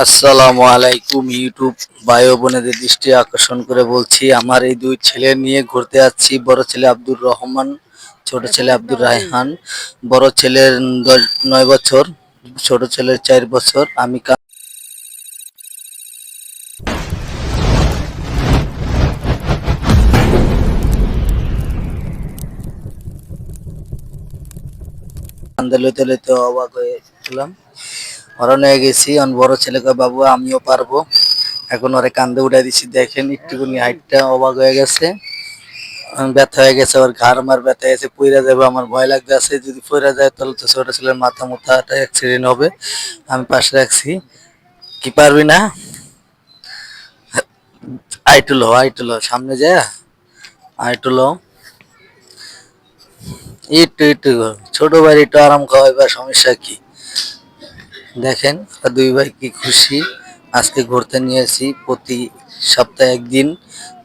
আসসালামু আলাইকুম ইউটিউব ভাই ও বোনেদের দৃষ্টি আকর্ষণ করে বলছি, আমার এই দুই ছেলে নিয়ে ঘুরতে যাচ্ছি। বড় ছেলে আব্দুর রহমান, ছোট ছেলে আব্দুর রায়হান। বড় ছেলের 9 বছর, ছোট ছেলের 4 বছর। আমি কান্দে লইতে লইতে অবাক হয়েছিলাম। হরণ হয়ে গেছি। বড় ছেলেকে বাবু আমিও পারবো, এখন ওরে কান্দে উঠে দিছি। দেখেন একটুকুনি হাইটটা অবাক হয়ে গেছে, ব্যথা হয়ে গেছে। ওর ঘাড় মার ব্যথা গেছে, পইরা যাবে। আমার ভয় লাগতেছে, যদি পইরা যায় তাহলে তো ছোট ছেলের মাথা মুথাটা অ্যাক্সিডেন্ট হবে। আমি পাশে রাখছি। কি পারবি না? আইটুলো সামনে যায়, আইটুলো একটু ছোট ভাই একটু আরাম খাওয়াইবা, সমস্যা কি? দেখেন দুই ভাই কি খুশি। আজকে ঘুরতে নিয়েছি, প্রতি সপ্তাহে একদিন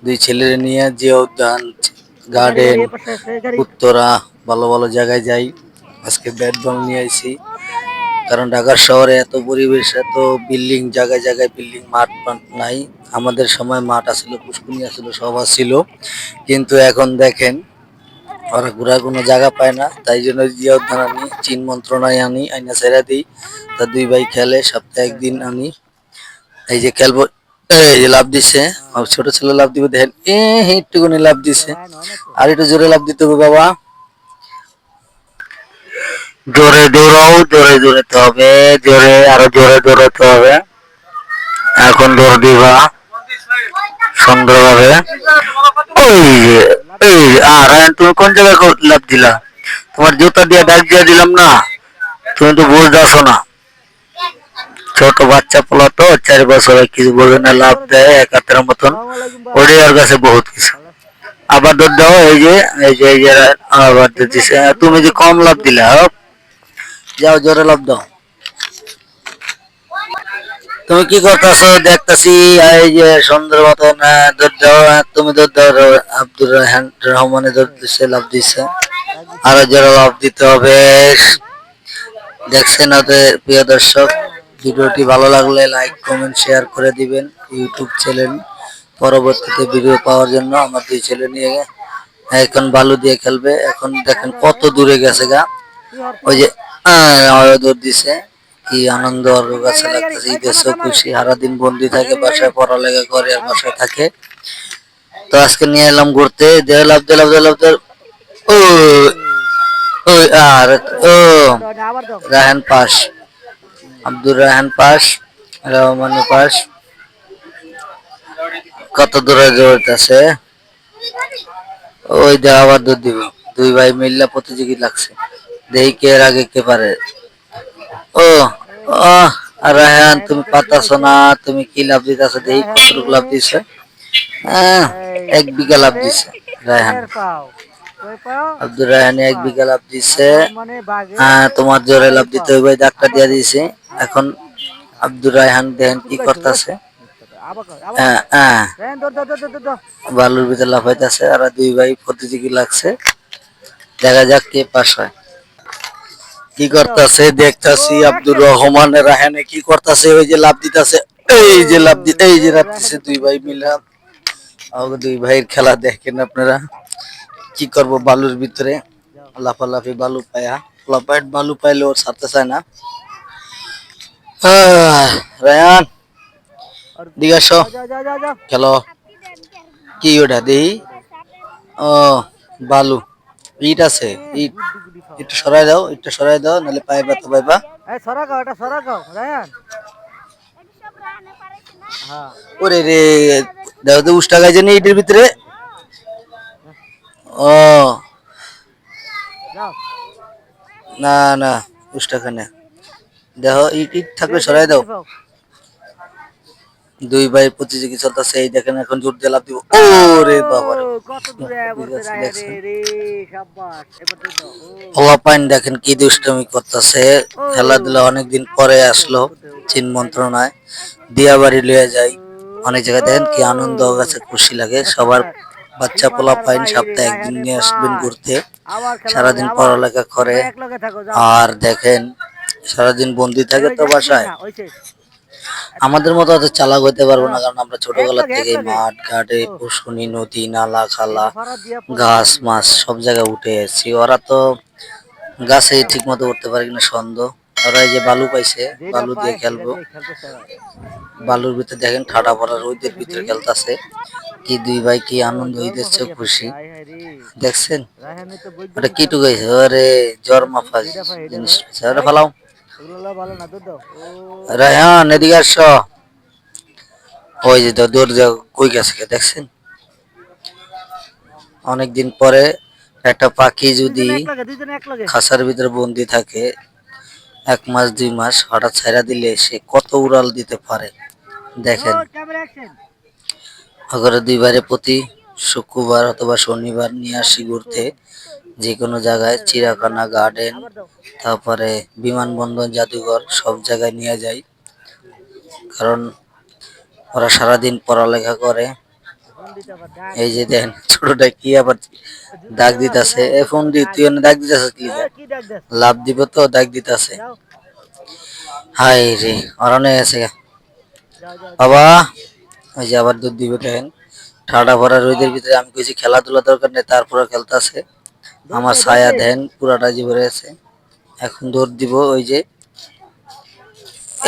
দুই ছেলের নিয়ে যে উদ্যান, গার্ডেন, উত্তরা, ভালো ভালো জায়গায় যাই। আজকে ব্যাট বল নিয়ে আইছি, কারণ ঢাকার শহরে এত পরিবেশ, এত বিল্ডিং, জায়গায় জায়গায় বিল্ডিং, মাঠ নাই। আমাদের সময় মাঠ আছিল, পুষ্কুনি আছিল, সব ছিল। কিন্তু এখন দেখেন ওরা ঘোরার কোনো জায়গা পায় না, তাই জন্য জিয়া উদ্যান আনি, চীন মন্ত্রণায় আনি, আইনা ছেড়া দিই। তা দুই ভাই খেলে, সপ্তাহে একদিন আনি। এই যে খেলবো, এই যে লাভ দিছে, ছোট ছেলে লাভ দিবে, দেখেন একটুখানি লাভ দিছে। আর একটু জোরে লাভ দিতে হবে বাবা, জোরে দৌড়াও, জোরে দৌড়াতে হবে, জোরে আরো জোরে দৌড়াতে হবে। এখন দৌড় দিবা সুন্দরভাবে। ওই যে, এই আর তুমি কোন জায়গায় লাভ দিলা? তোমার জুতা দিয়ে ডাক দিয়ে দিলাম না, তুমি তো বুঝতে আসো না। ছোট বাচ্চা পোলা তো, 4 বছরের, কিছু বলবে না, লাভ দেয় এক হাতের মতন। ওরে ওর কাছে বহুত কিছু। আবার দৌড় দাও, এই যে আবার দিচ্ছে। তুমি যে কম লাভ দিলা, যাও জোরে লাভ দাও। তুমি কি করতেছো দেখতেছি, এই যে সুন্দর মতন দৌড় দাও। তুমি দৌড় দাও, আব্দুর রহমানে দৌড় দিচ্ছে, লাভ দিচ্ছে। আরো জোরে লাভ দিতে হবে। দেখছেন ওদের প্রিয় দর্শক, ভিডিওটি ভালো লাগলে লাইক কমেন্ট শেয়ার করে দিবেন। ইউটিউব চ্যানেল পরবর্তীতে ভিডিও পাওয়ার জন্য আমার দুই ছেলে নিয়ে এখন বালু দিয়ে খেলবে। এখন দেখেন কত দূরে গেছে গা, ওই যে দৌড় দিছে। কি আনন্দ ওর কাছে লাগতেছে, ঈদের সব খুশি। সারাদিন বন্দি থাকে, বাসায় পড়ালেখা করে আর বাসায় থাকে। তো আজকে নিয়ে এলাম ঘুরতে। লাভ দে লাভ দে লাভ দে। ও ওই আর ও Raihan pass, Abdur Raihan pass, Rahman pass. কত দূরে দৌড়তেছে, ওই দে আবার দুধ দিব। দুই ভাই মিল্লা প্রতিযোগী লাগছে, দেখি কে এর আগে কে পারে। ও আর রায়হান তুমি পাতাছো না, তুমি কি লাভ দিতেছো? দেখি কতটুকু লাভ দিছে। হ্যাঁ, 1 বিঘা লাভ দিছে রায়হান। আব্দুর রায়হান 1 বিঘা লাভ দিছে। হ্যাঁ, তোমার জোরে লাভ দিতে হবে, ডাক্তার দিয়ে দিয়েছে। এখন আব্দুর রায়হান দেখেন কি করতেছে, বালুর ভিতরে লাফাইতেছে। আর দুই ভাই প্রতিযোগী লাগছে, দেখা যাক কে পাস হয়। কি করতেছে দেখতাছি, আব্দুর রহমান রায়হানে কি করতেছে, ওই যে লাভ দিতেছে, এই যে লাভ দিছে দুই ভাই মিলা। দুই ভাইয়ের খেলা দেখেন আপনারা। কি করব বালুর ভিতরে লাফালাফি, বালু পায়া লাফাইট, বালু পাইলে ওর ছাড়তে চায় না। রায়ান দিকে আসো, খেলো। কি ওটা দেই? ও বালু, ইট আছে, ইট। একটু সরাই দাও, একটু সরাই দাও, নাহলে পায়ে ব্যথা পাইবা। ওরে রে, দেখো তো উষ্টা গাইছে নি ইটের ভিতরে। ও না না, উষ্টা খানে দেখো, ইট ইট থাকলে সরাই দাও। দুই ভাই প্রতিযোগী চলতেছে, এই দেখেন এখন জোর দিয়ে লাভ দিব। ওরে বাবা রে, পাইন দেখেন কি দুষ্টমি করতেছে। খেলাধুলা অনেকদিন পরে আসলো, চীন মন্ত্রণায় দিয়া বাড়ি লইয়া যাই। অনেক জায়গায় দেখেন কি আনন্দ কাছে, খুশি লাগে সবার। বাচ্চা পোলা পাইন সপ্তাহে একদিন নিয়ে আসবেন ঘুরতে, সারাদিন পড়ালেখা করে। আর দেখেন সারাদিন বন্দি থাকে তো বাসায়, আমাদের মতো অত চালাক হইতে পারবো না, কারণ আমরা ছোটবেলা থেকে মাঠ ঘাটে পুষ্করণী নদী নালা খালা গাছ মাছ সব জায়গায় উঠে এসেছি। ওরা তো গাছে ঠিক মতো উঠতে পারে কিনা সন্দেহ। ওরা এই যে বালু পাইছে, বালু দিয়ে খেলবো। বালুর ভিতরে দেখেন ঠাডা ভরা রোদের ভিতরে খেলতেছে। কি দুই ভাই কি আনন্দ হইতেছে, খুশি দেখছেন। ওটা কি টুকাইছে, ওরে জ্বর মাফা জিনিস ওটা ফালাও। রায়হান এদিকে আস। ওই যে দৌড় যাও কই গেছে দেখছেন। অনেকদিন পরে একটা পাখি যদি খাঁচার ভিতরে বন্দি থাকে 1 মাস 2 মাস, হঠাৎ ছাইড়া দিলে সে কত উড়াল দিতে পারে দেখেন। আগরে 2বারে প্রতি শুক্রবার অথবা শনিবার নিয়ে আসি ঘুরতে, যে কোনো জায়গায় চিড়িয়াখানা গার্ডেন তারপরে বিমানবন্দর জাদুঘর সব জায়গায় নিয়ে যাই। কারণ ওরা সারাদিন পড়ালেখা করে। এই যে দেখেন ছোটটা কি আবার দাগ দিতেছে, ফোন দি তুই দাগ দিতেছে কি লাভ দিব তো দাগ দিতেছে। হাই রে অরণে গেছে বাবা। ওই যে আবার দুধ দিবে দেখেন, ঠাডা ভরা রোদের ভিতরে আমি কইছি খেলাধুলা দরকার নেই, তারপরে খেলতেছে। আমার ছায়া দেন পুরাটা জীবনে আছে। এখন দৌড় দিব, ওই যে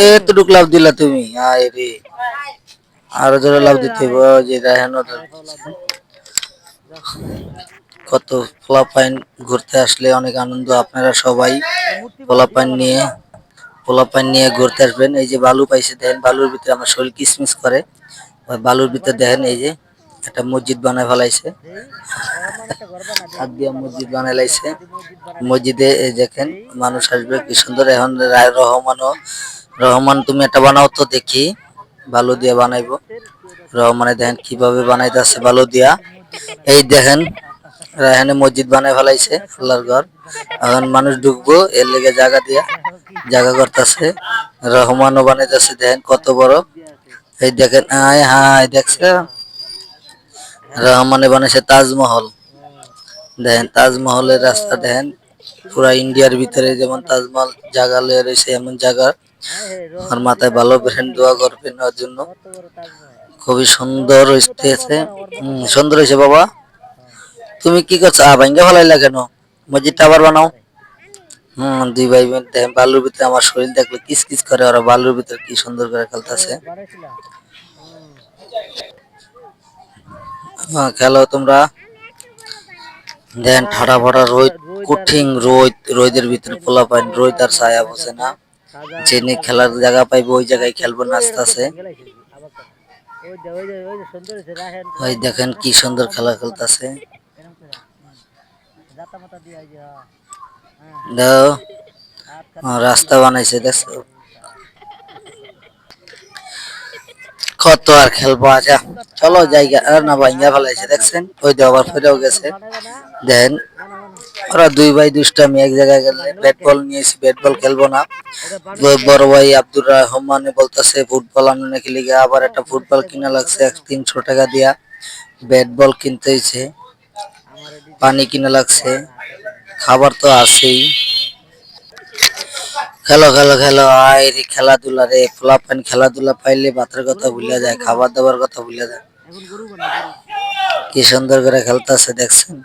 এতটুক লাভ দিলা তুমি। হাই রে আরো জোরে লাভ দিতে হবে। ওই যে দেখেন কত পোলাপাইন ঘুরতে আসলে অনেক আনন্দ। আপনারা সবাই পোলাপাইন নিয়ে ঘুরতে আসবেন। এই যে বালু পাইছে দেখেন, বালুর ভিতরে আমার শরীর কিসমিস করে। ওই বালুর ভিতরে দেখেন এই যে একটা মসজিদ বানায় ফেলাইছে, হাত দিয়া মসজিদ বানাই লাইছে। মসজিদে এই দেখেন মানুষ আসবে কি সুন্দর। এখন রহমান তুমি একটা বানাও তো দেখি, বালু দিয়া বানাইবো। রহমানে দেখেন কিভাবে বানাইতেছে বালু দিয়া। এই দেখেন রায়হানে মসজিদ বানায় ফেলাইছে, আল্লাহর ঘর। এখন মানুষ ঢুকবো এর লেগে জায়গা দিয়া জায়গা করতেছে। রহমানও বানাইতেছে দেখেন কত বড়। এই দেখেন হাই হাই দেখছে রহমানে বানাইছে তাজমহল। দেখেন তাজমহলের রাস্তা দেখেন, পুরা ইন্ডিয়ার ভিতরে যেমন তাজমহল জায়গা লয়ে রয়েছে এমন জায়গা। আর মাথায় ভালো ব্র্যান্ড দোয়া করবেন ওর জন্য। খুবই সুন্দর হইতেছে। সুন্দর হয়েছে বাবা। তুমি কি করছো ভাঙ্গা ফেলাইলা কেন, মসজিদটা আবার বানাও। 2 ভাই দেখেন বালুর ভিতরে আমার শরীর দেখলে কিস কিস করে। ওরা বালুর ভিতরে কি সুন্দর করে খেলতেছে। খেলো তোমরা। দেন ঠাডা ভরা রোদ, কঠিন রোদের ভিতরে পোলাপাইন রোদ আর ছায়া বসে না। যিনি খেলার জায়গা পাইবে ওই জায়গায় খেলবো নাচতেছে। ওই দেখেন কি সুন্দর খেলা খেলতেছে। রাস্তা বানাইছে দেখছো, কত আর খেলবো। আচ্ছা চলো জায়গা আর না ভাঙ্গা ফেলাইছে দেখছেন। ওই যে আবার ফেরেও গেছে দেন। ওরা 2 ভাই দুষ্টামি, এক জায়গায় গেলে ব্যাট বল নিয়েছি, ব্যাট বল খেলবো না। বড় ভাই আব্দুর রহমানে বলতেছে ফুটবল আনো নাকি লিগে। আবার একটা ফুটবল কিনা লাগছে 300 টাকা দিয়া। ব্যাট বল কিনতে হয়েছে, পানি কিনা লাগছে, খাবার তো আছেই। খেলো খেলো খেলো আয় রে খেলাধুলা রে। পোলাপান খেলাধুলা পাইলে ভাতের কথা ভুলে যায়, খাবার দাবার কথা ভুলে যায়। কি সুন্দর করে খেলতেছে দেখছেন।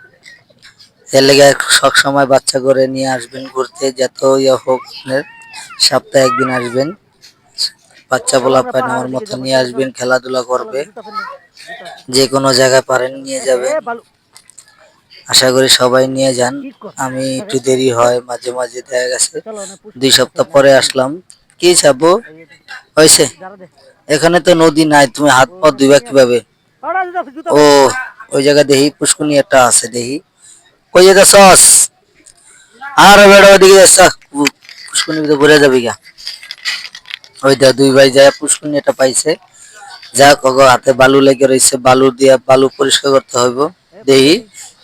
এর লেগে সব সময় বাচ্চা করে নিয়ে আসবেন ঘুরতে, যত ইয়ে হোক সপ্তাহে একদিন আসবেন। বাচ্চা পোলাপান আমার মতো নিয়ে আসবেন, খেলাধুলা করবে। যে কোনো জায়গায় পারেন নিয়ে যাবেন, আশা করি সবাই নিয়ে যান। আমি একটু দেরি হয় মাঝে মাঝে, দেখা গেছে 2 সপ্তাহ পরে আসলাম। কি চাবো হয়েছে, এখানে তো নদী নাই, তুমি হাত পা ধুইবা কিভাবে। ও ওই জায়গায় দেখি পুষ্কুনি একটা আছে, দেখি কই যেতে সস। আর বেড়া ওদিকে যাচ্ছে, পুষ্কুনি ভিতরে ঘুরে যাবি গা। ওই দা 2 ভাই যায় পুষ্কুনি একটা পাইছে। যাক হাতে বালু লেগে রয়েছে, বালু দিয়ে বালু পরিষ্কার করতে হইব। দেখি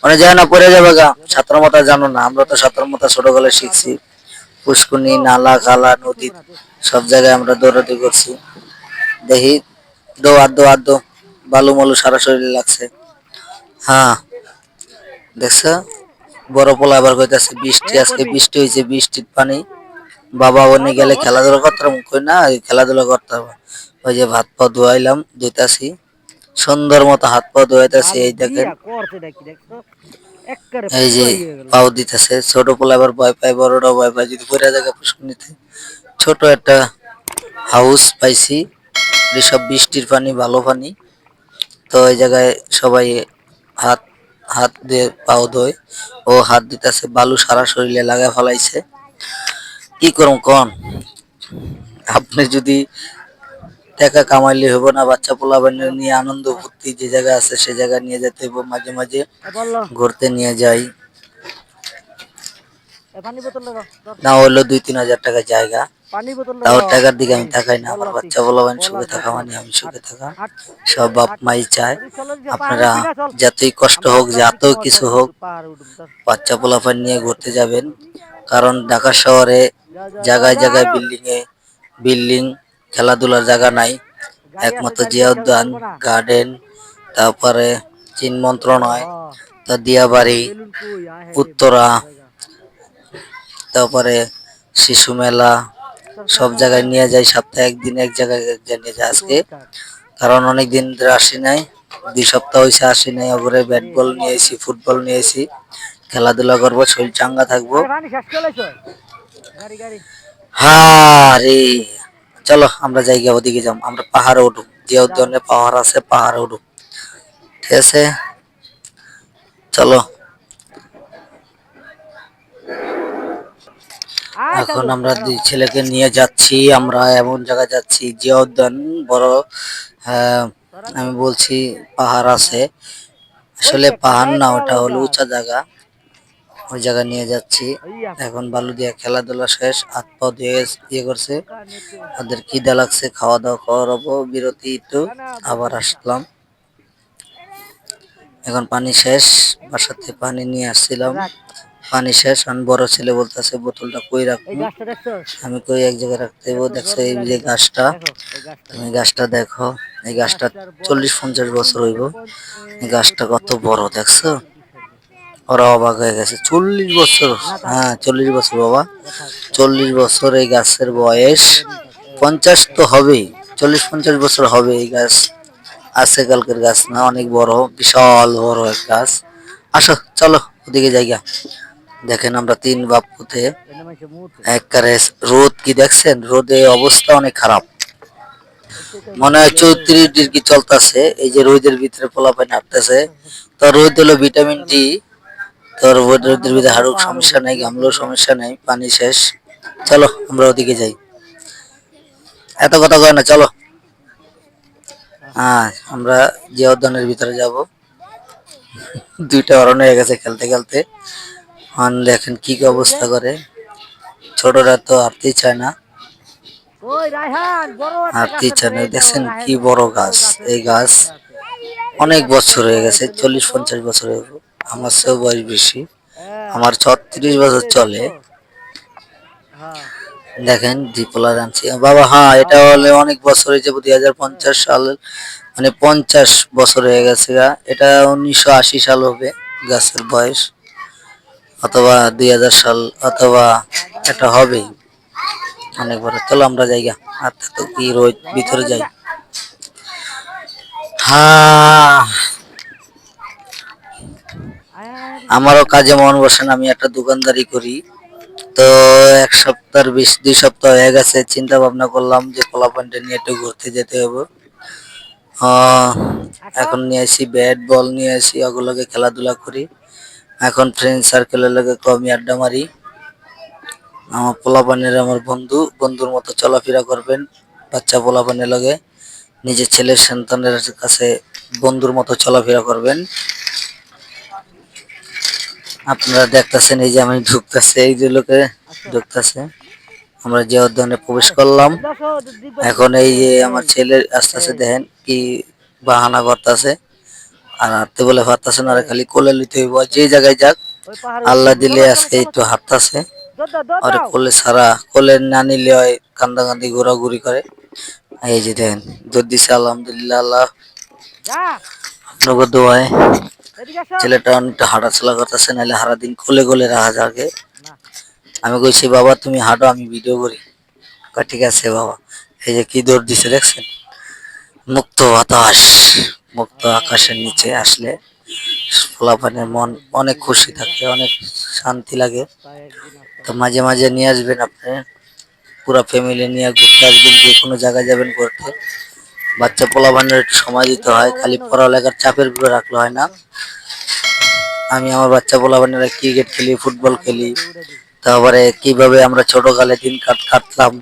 মানে যায় না পড়ে যাবে গা। সাঁতার মাথা জানো না, আমরা তো সাঁতার মাথা ছোটবেলায় শিখছি। পুষ্কুনি নালা খালা নদী সব জায়গায় আমরা দৌড়াদৌড়ি করছি। দেখি দো বালু মালু সারা শরীরে লাগছে। হ্যাঁ দেখছো বড় পোলা আবার কইতাছে বৃষ্টি, আজকে বৃষ্টি হয়েছে, বৃষ্টির পানি বাবা ওনে গেলে খেলাধুলা করতাম কই না ওই খেলাধুলা করতাম ওই যে ভাত পা ধোয়াইলাম ধুইতাছি সুন্দর মতো হাত পা ধোয়াইতাছি এই দেখেন এই যে পাও দিতেছে ছোট পোলা আবার ভয় পায় বড়টা ভয় পায় যদি পড়ে যায় পুষ্করণীতে ছোট একটা হাউস পাইছি এসব বৃষ্টির পানি ভালো পানি তো এই জায়গায় সবাই হাত হাত দিয়ে পাও ধোয় ও হাত দিতেছে বালু সারা শরীরে লাগা ফেলাইছে কি করুম কোন আপনি যদি টাকা কামাইলে হইব না বাচ্চা পোলা নিয়ে আনন্দ ফুর্তি যে জায়গা আছে সে জায়গা নিয়ে যেতে হইব মাঝে মাঝে ঘুরতে নিয়ে যাই না হইলো 2-3 হাজার টাকা জায়গা তাও টাকার দিকে আমি তাকাই না আমার বাচ্চা পোলা সুখে থাকা মানে আমি সুখে থাকা সব বাপ মাই চায় আপনারা যতই কষ্ট হোক যত কিছু হোক বাচ্চা পোলাপান নিয়ে ঘুরতে যাবেন কারণ ঢাকা শহরে জায়গায় জায়গায় বিল্ডিং খেলাধুলার জায়গা নাই একমাত্র জিয়া উদ্যান গার্ডেন তারপরে চীন মন্ত্রণালয় তা দিয়াবাড়ি উত্তরা তারপরে শিশু মেলা সব জায়গায় নিয়ে যাই সপ্তাহে একদিন এক জায়গায় নিয়ে যায় আজকে কারণ অনেকদিন ধরে আসি নাই 2 সপ্তাহ হয়েছে আসি নাই ওপরে ব্যাট বল নিয়েছি ফুটবল নিয়েছি খেলাধুলা করবো শরীর চাঙ্গা থাকবো হ্যাঁ রে চলো আমরা জায়গা ওদিকে যাম আমরা পাহাড়ে উঠুম যে উদ্যানে পাহাড় আছে পাহাড়ে উঠুম ঠিক আছে চলো এখন আমরা দুই ছেলেকে নিয়ে যাচ্ছি আমরা এমন জায়গায় যাচ্ছি যে উদ্যান বড় আমি বলছি পাহাড় আছে আসলে পাহাড় না ওটা হলো উঁচা জায়গা ওই জায়গা নিয়ে যাচ্ছি এখন বালু দিয়ে খেলাধুলা শেষ হাত পা দিয়ে ইয়ে করছে ওদের খিদা লাগছে খাওয়া দাওয়া করাবো বিরতি একটু আবার আসলাম এখন পানি শেষ বাসাতে পানি নিয়ে আসছিলাম পানি শেষ আমি বড় ছেলে বলতেছে বোতলটা কই রাখবো আমি কই এক জায়গায় রাখতে হইব দেখছো এই যে গাছটা তুমি গাছটা দেখো এই গাছটা 40-50 বছর হইব এই গাছটা কত বড় দেখছো ওরা অবাক হয়ে গেছে 40 বছর হ্যাঁ 40 বছর বাবা 40 বছর এই গাছের বয়স 50 তো হবেই 40-50 বছর হবে এই গাছ আছে কালকের গাছ না অনেক বড় বিশাল বড় এক গাছ আসো চলো ওদিকে জায়গা দেখেন আমরা 3 বাপ পুতে একবারে রোদ কি দেখছেন রোদে অবস্থা অনেক খারাপ মনে হয় 34 ডিগ্রি চলতেছে এই যে রোদের ভিতরে পোলাপান হাঁটতেছে তো রোদ হলো ভিটামিন ডি তোর রোদের ভিতরে হাড়ুর সমস্যা নেই গামলার সমস্যা নেই পানি শেষ চলো আমরা ওদিকে যাই এত কথা কয় না চলো হ্যাঁ আমরা যে উদ্যানের ভিতরে যাব দুইটা অরণ্য হয়ে গেছে খেলতে খেলতে দেখেন কি কি অবস্থা করে ছোটরা তো হাঁটতেই চায় না হাঁটতেই চায় না দেখছেন কি বড় গাছ এই গাছ অনেক বছর হয়ে গেছে 40-50 বছর হয়ে গেছে আমার চেয়েও বয়স বেশি আমার 36 বছর চলে দেখেন দ্বিপলা আনছি বাবা হ্যাঁ এটা হলে অনেক বছর হয়েছে 2050 সাল মানে 50 বছর হয়ে গেছে এটা 1980 সাল হবে গাছের বয়স অথবা 2000 সাল অথবা এটা হবেই অনেক বড় চলো আমরা জায়গা আর তো কি রোদ ভিতরে যাই হ্যাঁ আমারও কাজে মন বসে না আমি একটা দোকানদারি করি তো 1 সপ্তাহ 2 সপ্তাহ হয়ে গেছে চিন্তা ভাবনা করলাম যে পোলাপানটা নিয়ে একটু ঘুরতে যেতে হবে এখন নিয়ে আসি ব্যাট বল নিয়ে আসি ওগুলোকে খেলাধুলা করি এখন ফ্রেন্ড সার্কেলের লগে কমই আড্ডা মারি আমার পোলাপানের আমার বন্ধুর মতো চলাফেরা করবেন বাচ্চা পোলাপানের লগে নিজের ছেলের সন্তানের কাছে বন্ধুর মতো চলাফেরা করবেন আপনারা দেখতেছেন এই যে আমি ঢুকতেছে এই যে লোকে ঢুকতেছে আমরা যে উদ্যানে প্রবেশ করলাম এখন এই যে আমার ছেলের আস্তে আস্তে দেখেন কি বাহানা করতেছে আর হাঁটতে বলে পারতেছে না খালি কোলে লিতে হইব যে জায়গায় যাক আল্লাহ দিলে আজকে একটু হাঁটতেছে আর কোলে ছাড়া কোলে না নিলে হয় কান্দাকান্দি ঘোরাঘুরি করে এই যে দেখেন দুধ দিছে আলহামদুলিল্লাহ আল্লাহ আপনাকে দোয়ায় ছেলেটা অনেকটা হাঁটাচলা করতেছে নাহলে সারাদিন কোলে কোলে রাখা যাকে আমি কইছি বাবা তুমি হাঁটো আমি ভিডিও করি। কয় ঠিক আছে বাবা। এই যে কি দৌড় দিছে দেখছেন? মুক্ত বাতাস, মুক্ত আকাশের নিচে আসলে পোলাপানের মন অনেক খুশি থাকে, অনেক শান্তি লাগে। তো মাঝে মাঝে নিয়ে আসবেন আপনি, পুরা ফ্যামিলি নিয়ে ঘুরতে আসবেন, যে কোনো জায়গায় যাবেন ঘুরতে। বাচ্চা পোলাপানের একটু সময় দিতে হয়, খালি পড়ালেখার চাপের উপরে রাখলে হয় না। আমি আমার বাচ্চা পোলাপানের ক্রিকেট খেলি, ফুটবল খেলি, তারপরে কিভাবে আমরা ছোটকালে দিন কাটলাম,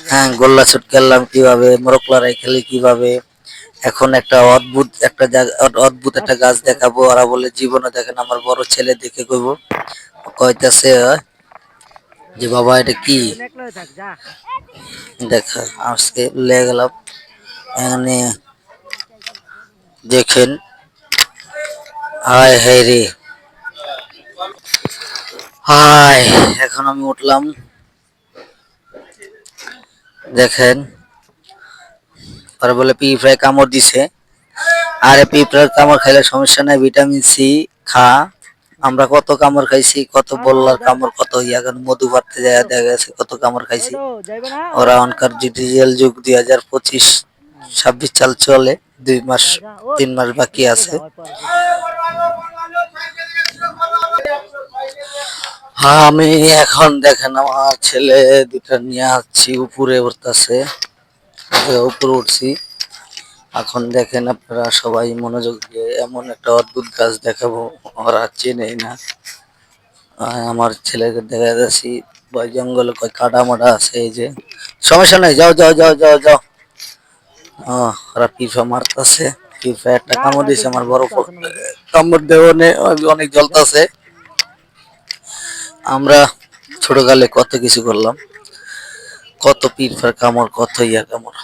হ্যাঁ গোল্লা ছুট খেললাম কিভাবে, মোরগ লড়াই খেলি কিভাবে। এখন একটা অদ্ভুত একটা অদ্ভুত একটা গাছ দেখাবো, ওরা বলে জীবনে দেখেন। আমার বড় ছেলে দেখে কইব, কইতাছে যে বাবা এটা কি দেখা, আজকে লেগে গেলাম এখানে দেখেন। হায় হায় রে, হায়। এখন আমি উঠলাম, দেখেন ওরা বলে পিঁপড়ায় কামড় দিছে। আরে পিঁপড়ার কামড় খাইলে সমস্যা নাই, ভিটামিন সি খা। আমরা কত কামড় খাইছি, কত বল্লার কামড়, কত ইয়াগান মধু পাড়তে যায় দেখা গেছে কত কামড় খাইছি। ওরা অনকার ডিজিটাল যুগ 2025-26 সাল চলে, 2 মাস 3 মাস বাকি আছে। হ্যাঁ আমি এখন দেখেন আমার ছেলে দুটা নিয়ে আসছি, উপরে উঠতেছে, উপরে উঠছি। এখন দেখেন আপনারা সবাই মনোযোগ দিয়ে, এমন একটা অদ্ভুত গাছ দেখাবো, ওরা চেনেই না। আমার ছেলেকে দেখা যাচ্ছি বয় জঙ্গলে কয় কাটা মাটা আছে, এই যে সমস্যা নাই, যাও যাও যাও যাও যাও। ওরা পিফা মারতেছে, পিফা একটা কামড় দিছে আমার বড়, কামড় দেওয়া অনেক জ্বলতেছে। আমরা ছোটকালে কত কিছু করলাম, কত পিফার কামড়, কত ইয়া কামড়।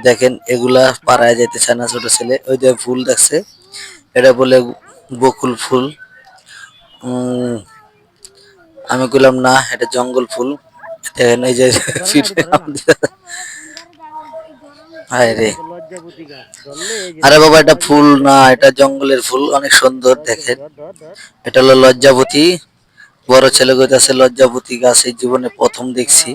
দেখেন এগুলা পাড়ায় যেতে চায় না ছোট ছেলে। ওই যে ফুল দেখছে, এটা বলে বকুল ফুল। আমি কইলাম না এটা জঙ্গল ফুল। দেখেন এই যে হায় রে, আরে বাবা এটা ফুল না, এটা জঙ্গলের ফুল, অনেক সুন্দর দেখেন। এটা হলো লজ্জাবতী। বড় ছেলে কইতাছে লজ্জাবতী গাছ এই জীবনে প্রথম দেখছি।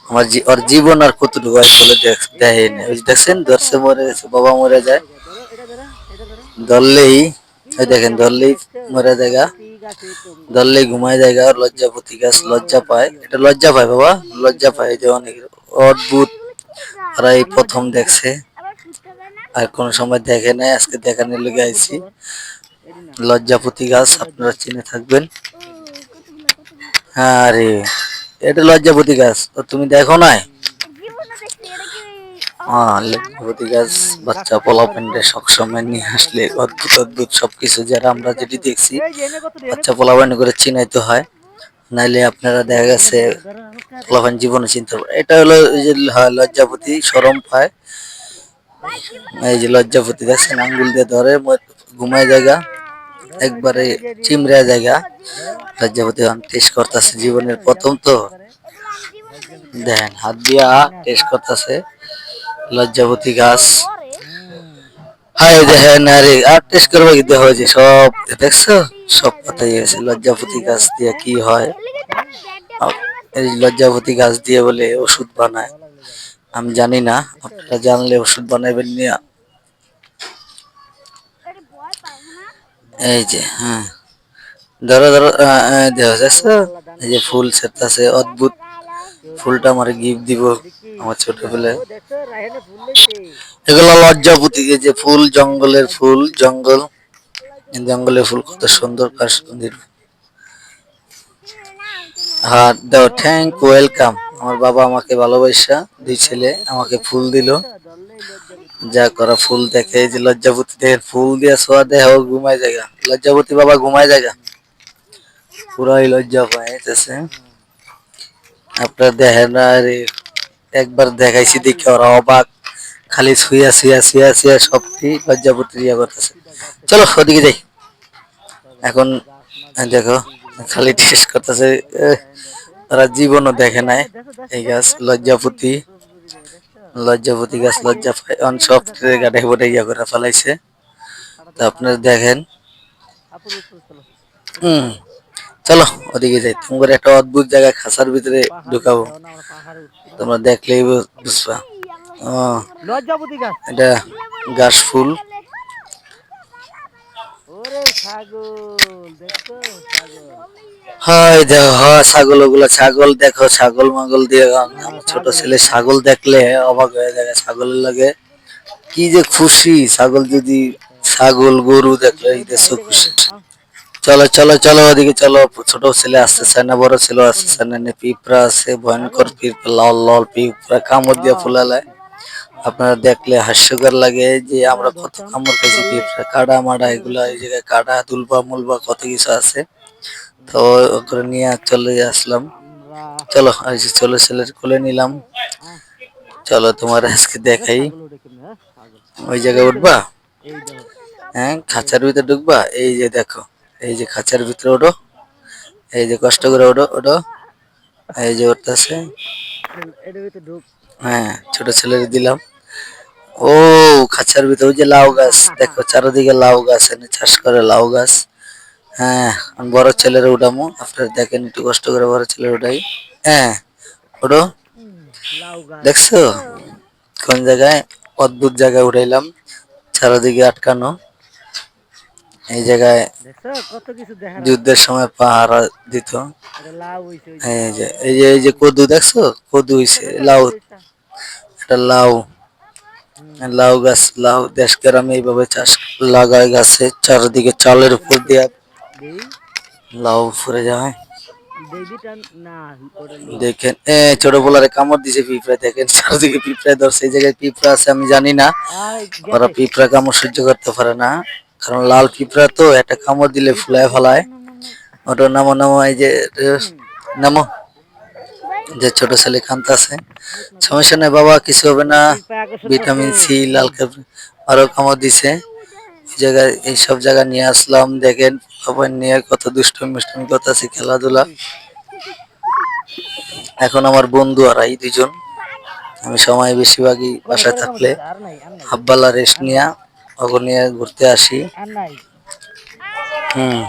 আমার ওর জীবন আর কতটুকু হয় বলে দেখেন, ওই দেখছেন ধরছে মরে গেছে, বাবা মরে যায় ধরলেই, ওই দেখেন ধরলেই মরে জায়গা, ধরলেই ঘুমায় জায়গা। লজ্জাপতি গাছ লজ্জা পায়, এটা লজ্জা পায় বাবা, লজ্জা পায়। এই যে অনেক অদ্ভুত, ওরা এই প্রথম দেখছে, আর কোন সময় দেখে নাই, আজকে দেখানোর লেগে আইছি। লজ্জাপতি গাছ আপনারা চিনে থাকবেন। হ্যাঁ রে, এটা লজ্জাপতি গাছ, তো তুমি দেখো নাই? লজ্জাপতি গাছ বাচ্চা পোলাপানরে সবসময় নিয়ে আসলে অদ্ভুত অদ্ভুত সবকিছু যারা আমরা যেটি দেখছি বাচ্চা পোলাপান করে চিনাইতে হয়, নাইলে আপনারা দেখা গেছে পোলাপান জীবনে চিনতে পারে। এটা হলো এই যে লজ্জাপতি, সরম পায়। এই যে লজ্জাপতি দেখছেন, আঙ্গুল দিয়ে ধরে ঘুমায় জায়গা, একবারে চিমড়া জায়গা। লজ্জাপতি টেস্ট করতেছে, জীবনের প্রথম তো দেখেন হাত দিয়া টেস্ট করতেছে লজ্জাপতি গাছ। হাই দেখেন, আরে আর টেস্ট করবো কি, দেখো যে সব দেখছো, সব কথাই গেছে। লজ্জাপতি গাছ দিয়ে কি হয়, এই লজ্জাপতি গাছ দিয়ে বলে ওষুধ বানায়। আমি জানি না, আপনারা জানলে ওষুধ বানাইবেন নিয়া। এই যে হ্যাঁ, ধরো ধরো, দেখো দেখছো, এই যে ফুল ছেড়তেছে, অদ্ভুত ফুলটা আমার গিফট দিব আমার ছোটবেলায়। এগুলো লজ্জাপতি, যে ফুল, জঙ্গলের ফুল, জঙ্গলের ফুল কত সুন্দর কাশ্মীর। হ্যাঁ দাও, থ্যাংক ওয়েলকাম। আমার বাবা আমাকে ভালোবাসা, 2 ছেলে আমাকে ফুল দিল, যা করা ফুল দেখে। এই যে লজ্জাপতি দেখেন, ফুল দিয়ে ছোঁয়া দেয়, ও ঘুমায় জায়গা। লজ্জাপতি বাবা ঘুমায় জায়গা, পুরাই লজ্জা পাইতেছে। আপনার দেখেন আরে, একবার দেখাইছি দেখে ওরা অবাক, খালি শুয়া শুয়া শুয়া শুয়া সবটি লজ্জাপতি ইয়া করতেছে। চলো ওদিকে যাই এখন। দেখো খালি টেস্ট করতেছে, ওরা জীবনও দেখে নাই এই গাছ লজ্জাপতি। লজ্জাপতি গাছ লজ্জা পায়, সব গাড়ে বোটে ইয়া করে ফেলাইছে। তো আপনারা দেখেন, চলো ওদিকে যাই, তোমার একটা অদ্ভুত জায়গায় খাঁচার ভিতরে ঢুকাবো, তোমরা দেখলেই বুঝবা। ও, লজ্জাপতি গাছ। এটা ঘাস ফুল। ওরে ছাগল দেখছো, ছাগল। হয় দেখো, হয় ছাগল, ওগুলো ছাগল দেখো, ছাগল মাগল দিয়ে হ্যাঁ, আমার ছোট ছাগল ছেলে ওগুলা। ছাগল দেখলে অবাক হয়ে যায়, ছাগলের লাগে কি যে খুশি, ছাগল যদি, ছাগল গরু দেখলে এই দেশ খুশি। চলো চলো চলো ওদিকে চলো, ছোট ছেলে আসতেছে না, বড় ছেলে আসতেছে না, পিঁপড়া আছে, ভয়ঙ্কর পিঁপড়া, লাল লাল পিঁপড়া, কামড় দিয়ে হ্যাঁ, ফুলালে, আপনারা দেখলে হাস্যকর লাগে যে আমরা কত কামড় খাইছি পিঁপড়া, কাটা মাডা এগুলা, এই জায়গায় কাটা দুলবা মুলবা কত কিছু আছে। তো ওগুলো নিয়ে চলে আসলাম। আমরা চলো এই যে চলো ছেলের কোলে নিলাম, আহ, চলো তোমার আজকে দেখো দেখাই। ছাগল ওটা কেমনে, হ্যাঁ ছাগল। ওই এই জায়গায় দেখো, উঠবা, এই দেখো, হ্যাঁ এই খাঁচার ভিতরে ঢুকবা, এই যে দেখো, এই যে খাঁচার ভিতরে ওঠো, এই যে কষ্ট করে ওঠো ওঠো, এই যে উঠতেছে। এটার ভিতরে ঢুক। হ্যাঁ ছোট ছেলের দিলাম। ও, খাঁচার ভিতরে ওই যে লাউ গাছ দেখো, চারিদিকে লাউ গাছ, এনে চাষ করে লাউ গাছ। হ্যাঁ আমি বড় ছেলের উঠামো, আপনারা দেখেন একটু কষ্ট করে বড় ছেলের উঠাই। হ্যাঁ ওঠো, হুম, লাউ গাছ দেখছো দেখছো। কোন জায়গায়, অদ্ভুত জায়গায় উঠাইলাম, চারিদিকে আটকানো। এই জায়গায় দেখছো কত কিছু দেখার আছে। যুদ্ধের সময় পাহারা দিত। এটা লাউ হইছে, ওই যে এই লাউ, যে ওই এই যে যে এই লাউ যে হইছে। কদু দেখছো, কদু হইছে দেখো, লাউ, এই যে এটা লাউ, হুম, লাউ গাছ, লাউ দেশ গ্রামে এইভাবে চাষ লাগায় গাছে, চারিদিকে চালের দেখছো উপর দেখছো। দিয়ে দেই লাউ ফুরে যায়। দেই দিটা না, ওটা লই। দেখেন এ ছোট পোলারে কামড় দিছে পিঁপড়া, দেখেন চারদিকে পিঁপড়া ধরছে, এই জায়গায় পিঁপড়া আছে আমি জানি না, আর ওরা গেছে। পিঁপড়া কামড় সহ্য করতে পারে না, কারণ লাল পিঁপড়া তো একটা কামড় দিলে এই তো, ফুলায় এই ফেলায়। নাম নাম নাম নাম। ওটা নামো নামো, এই যে হুম, নামো, যে ছোট ছেলে কাঁদতেছে, মুত না তুই। সমস্যা নেই বাবা, কিছু হবে ওরে না, পিঁপড়া আকর্ষণ করছে। ভিটামিন সি, লাল হুম, কাপড় আরো কামড় দিছে। এই জায়গায় এইসব জায়গা নিয়ে আসলাম, দেখেন সবাই নিয়ে কত দুষ্টুমি মিষ্টামি করতেছে, খেলাধুলা। ওই এখন আমার বন্ধু আর এই দুজন, আমি সময় বেশিরভাগই কোনে বাসায় কোনে কামড় থাকলে দিছে, আর নাই আর নাই হাব্বালা রেস্ট আর নিয়া নাই ওকে নিয়ে ঘুরতে আসি। আর নাই। হুম,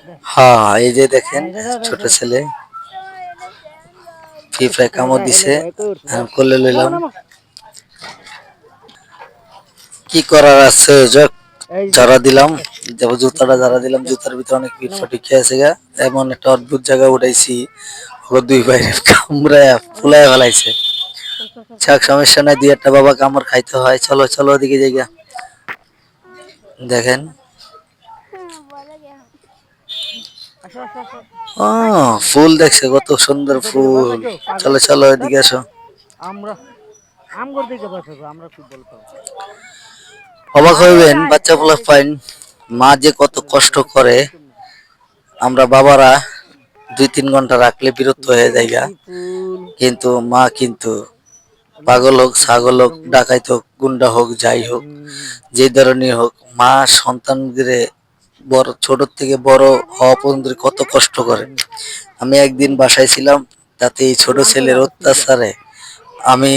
দে, হ্যাঁ এই যে দেখেন নাই দে দে ছোট দে। ছেলে এ ফিফায় পুকুরে কামড় যায়, এলে দিছে, ভয় করছে। আমি কোলে নামো লইলাম, নামো। কি করার আছে, যাক এই যে যারা দিলাম, দে, যাবো জুতা জুতাটা জুতা যারা দিলাম, দে, জুতার ভিতরে অনেক পিট নামো। ফটিক খেয়েছে গা, এমন একটা অদ্ভুত জায়গা উঠাইছি, ও দুই বাইরে কামড়ায় ওরে ফুলাই ফেলাইছে। চল চল চল চল যাক চল। সমস্যা নাই, দুই একটা বাবা কামড় খাইতে হয়, চলো চলো ওদিকে জায়গা দেখেন। আসো আসো আসো আসো। ও, ফুল দেখছে কত সুন্দর দেখো দেখো, ভয় ফুল, পাইছো পাগল। চলো চলো ধ্যাৎ, এদিকে আসো। আমরা আম করে দিকে ভয় পাবো, আমরা খুব বল পাবো। অবাক আয় হইবেন, ওটা আয়, বাচ্চা এই পোলা এই, পাইন, মা যে কত ওরে কষ্ট দেখো করে, ফুল কেমনে। আমরা বাবারা 2-3 ঘন্টা রাখলে বিরক্ত হয়ে ফুল যায় গা। কি ফুল। কিন্তু মা কিন্তু, দেখো পাগল হোক, কত ছাগল রং হোক, রঙিন। ডাকাইত হোক, গুন্ডা হোক, যাই হোক, হুম, যে ধরনের হোক, মা সন্তানদের বড়, ছোট থেকে বড় হওয়া পর্যন্ত কত কষ্ট করে। হুম। আমি একদিন বাসায় ছিলাম, তাতে এই ছোট আম তো ছেলের গাছ লিগা। অত্যাচারে আমি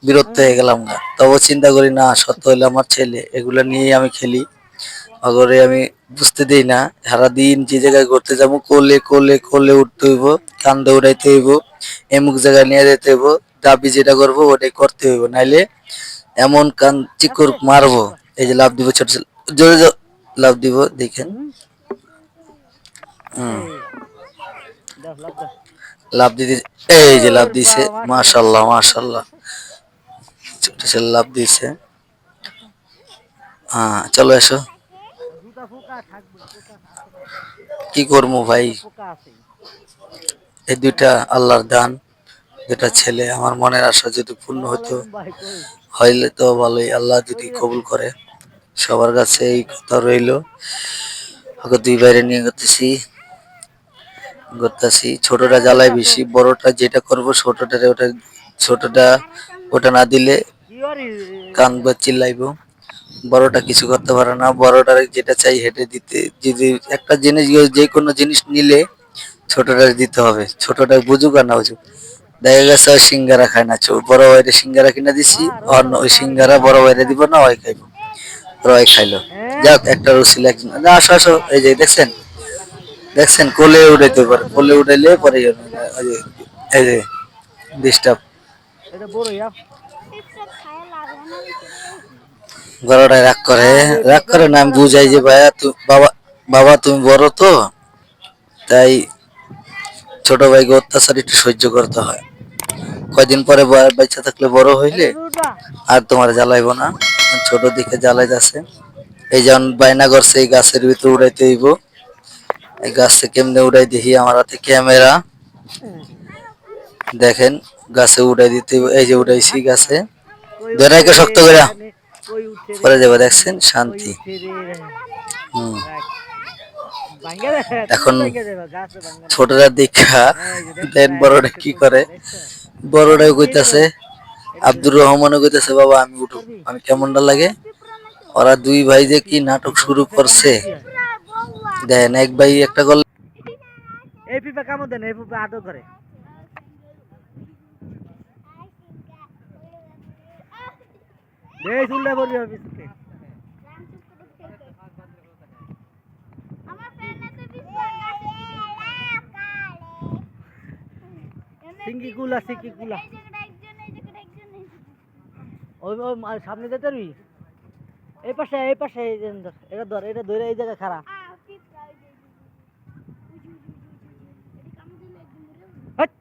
বিরক্ত হয়ে গেলাম না, তবে চিন্তা করি না, সত্য হইলে আমার ছেলে, এগুলা নিয়েই আমি খেলি, অগরে আমি বুঝতে দেই না, সারাদিন যে জায়গায় ঘুরতে যাবো, কোলে কোলে কোলে উঠতে হইব, কান্দে উড়াইতে হইব, এমুক জায়গায় নিয়ে যেতে হইব, দাবি যেটা করবো ওটাই করতে হইব, নাইলে এমন কান চিকুর আস্তে মারবো। আস্তে। এই যে লাভ দিব, ছোট ছেলে জোরে জোরে লাভ দিব, দেখেন। হুম, হুম, এই দাও লাভ দাও। লাভ দিতে, এই যে লাভ ওর দিছে, বাবা মাশাআল্লাহ। মাশাল্লাহ আসো আসো আসো মাশাল্লাহ, আসো। ছোট ছেলে লাভ দিছে। আসো। হ্যাঁ চলো এসো, জুতা পোকা থাকবে, পোকা আছে তো। কি করবো ভাই, জুতা পোকা আছে। এই দুইটা আল্লাহর দান, দুটা ছেলে, আমার মনের আশা যদি পূর্ণ আসসালামু হতো, আলাইকুম ভাই, কই হইলে তো ভালোই, আল্লাহ যদি কই কবুল গেছেন। করে, সবার কাছে এই কথা রইলো। ওকে দুই বাইরে নিয়ে করতেছি, করতেছি, ছোটটা এই জ্বালায় আসো। বেশি, বড়টা যেটা করবো ছোটটা ওটা, ছোটটা ওটা না দিলে কি ওরে। কান্দবে চিল্লাইবো, বড়টা কিছু করতে পারে না, বড়টার যেটা চাই হেঁটে দিতে, যদি একটা জিনিস, যে কোনো জিনিস নিলে ছোটটা দিতে হবে, ছোটটা বুঝুক আর না বুঝুক। দেখা গেছে ওই সিঙ্গারা খায় না, বড় ভাইরে সিঙ্গারা কিনে দিছি, পার আর ওঠো ওই পার সিঙ্গারা বড় ভাইরে দিব না, ওই খাইবো, ওই খাইলো। হ্যাঁ। যাক একটা রুচি লাগছে না, আসো আসো, এই যে দেখছেন, দেখছেন কোলে উঠাইতে পারে, কোলে উঠাইলে পরে এই যে ডিস্টার্ব। এটা বড় ইয়া বড়টাই রাগ করে, রাগ করে না, আমি বুঝাই যে ভাইয়া বাবা, বাবা তুমি বড় তো, তাই ছোট ভাইকে অত্যাচার একটু সহ্য করতে হয়। কয়দিন পরে বাচ্চা থাকলে বড় হইলে আর তোমার জ্বালাইবো না, ছোট দিকে জ্বালাই যাচ্ছে। এই যেমন বায়না করছে এই গাছের ভিতরে উড়াইতে হইব, এই গাছে কেমনে উড়াই দেখি, আমার হাতে ক্যামেরা, দেখেন গাছে উড়াই দিতে হইব। এই যে উড়াইছি গাছে, কই ধরে উঠছে রেখে রে শক্ত করে রানে, কই উঠছে রে পরে যাবো, রানে, দেখছেন কই শান্তি। উঠছে রে রানে। হম রাখ। ভাঙ্গা দে, তুমি এখন ভাঙ্গা দেবা, গাছে ভাঙ্গা না। ছোটরা দেখা এই যে দেখছো দেন না, এই বড়রা উঠছে কি কই করে, থেকে, দেখছো? বড়রাও এই যে কইতাছে, ধর, এটা ধর। আব্দুর রহমানও কইতাছে বাবা আমি উঠু, পারবি? আমি কেমনটা লাগে। ওরা দুই ভাই যে কি নাটক শুরু করছে, কি হয়? দেন এক ভাই একটা গল্প। এই পিপা কামড় দেন, এই পিপা আদর করে। বেশ উল্টা পড়বি আর পিছনে। সিঙ্গি কুলা, সিঙ্গি কুলা। ওই ওই সামনে যেতে পারবি? এই পাশে, এই পাশে, এই যে ধর, এটা ধর, এটা ধরে এই জায়গায় খাড়া। হাট!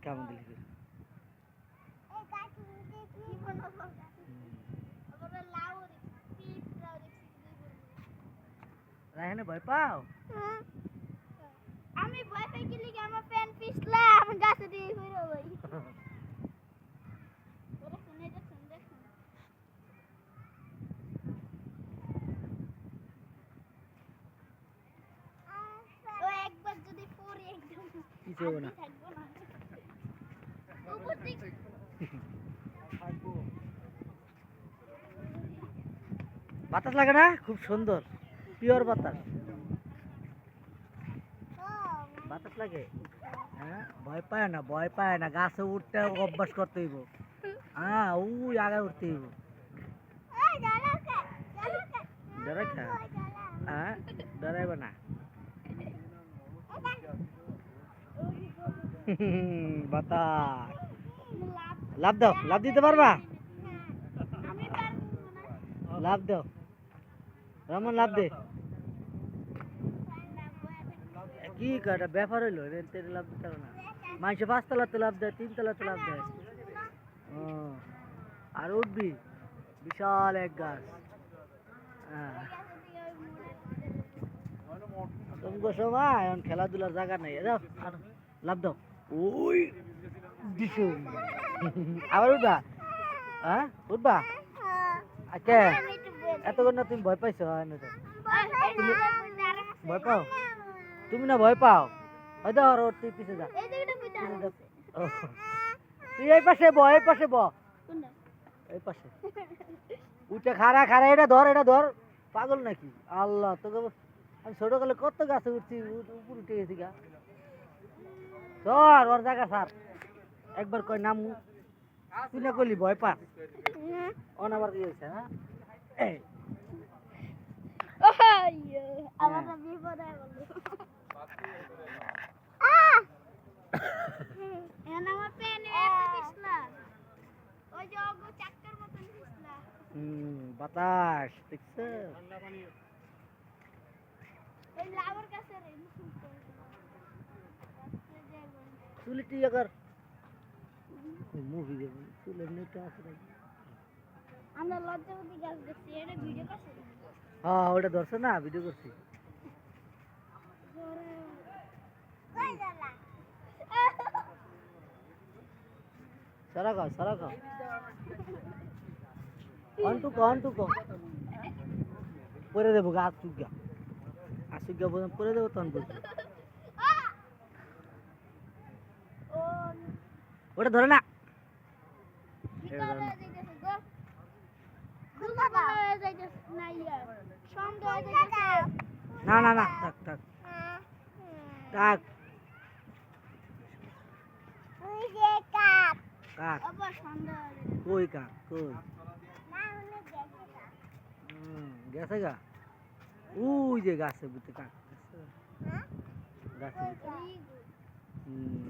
কামড় দিলি তুই। রায়হানে ভয় পাও? আমি ভয় পাই কি লিগে আমার ফ্যান পিছলা আমি গাছে দিয়ে ঘুরে যাই ওরে শুনে দেখুন দেখুন ও একবার যদি পড়ে একদম কিছু হবে না। থাকবো না উপর থেকে বাতাস লাগে না? খুব সুন্দর, পিওর বাতাস। বাতাস লাগে? হ্যাঁ, ভয় পায় না, ভয় পায় না, গাছে উঠতে অভ্যাস করতে হইব। হ্যাঁ, ওই আগে উঠতে হইব। এই জালাকে ডরাই খা? হ্যাঁ, ডরাইবে না। বাতাস। লাভ দাও, লাভ দিতে পারবা? আমি পারবো না লাভ দাও, রমন লাভ দে। কি কটা ব্যাপার হইলো, রেন্টে লাভ দিতে হবে না। মানুষে 5 তলাতে লাভ দেয়, 3 তলাতে লাভ দেয়। ও, আর উঠবি বিশাল এক গাছ। হ্যাঁ, তুমি সময় এখন খেলাধুলার জায়গা নেই, যাও আর লাভ দাও। ওই দিছো আবার উঠবা? হ্যাঁ, উঠবা? আচ্ছা, এতক্ষণ না তুমি ভয় পাইছো? হয় না তো? তুমি ভয় পাও? তুমি না ভয় পাও? হয়তো আর ওর তুই পিছে যা, এই জায়গাটা কইতা পিছে যা। ও, তুই এই পাশে ব, এই পাশে ব, কোনটা এই পাশে উঠে খাড়া খাড়া। এটা ধর, এটা ধর, পাগল নাকি? আল্লাহ তোকে আমি ছোটকালে কত গাছে উঠছি, উপর উঠে গেছি গা। ধর ওর জায়গা স্যার, একবার কয় নাম, তুই না করলি ভয় পা। অনাবার কি হয়েছে? হ্যাঁ, এই ওইয়ো আমার তো বিপদ হয়ে গেল এখানে আমার পেন এত পিছলা ওই যে অগো চাক্কার মতন পিছলা বাতাস দেখছো? ওই লাভার কাছে রে চুলি টিয়া কর, মুভি দেখুন, চুলের নেটে আছে নাকি? আমরা লজ্জাবতী গাছ দেখছি এটা ভিডিও করছি হ্যাঁ, ওটা ধরছে না, ভিডিও করছি। কই গেলা সারা খাও, সারা খাও, অন্টুকো পরে দেবো গা, আসুক গা বললাম, পরে দেবো তখন বলছি। ও ওটা ধরে না। ভিতরে যাইতেছে গো দুবাবা হয়ে যাইতেছে না ইয়া সন্দেহ হয়ে যাইতেছে না না না, থাক থাক থাক। ওই যে কাক কাক? আবার সন্দেহ হয়ে যাইতেছে কই কাক? কই? না হলে দেখে না গেছে গা, ওই যে গাছে বুঝতে কাক। হ্যাঁ গাছের ভিতরে হুম।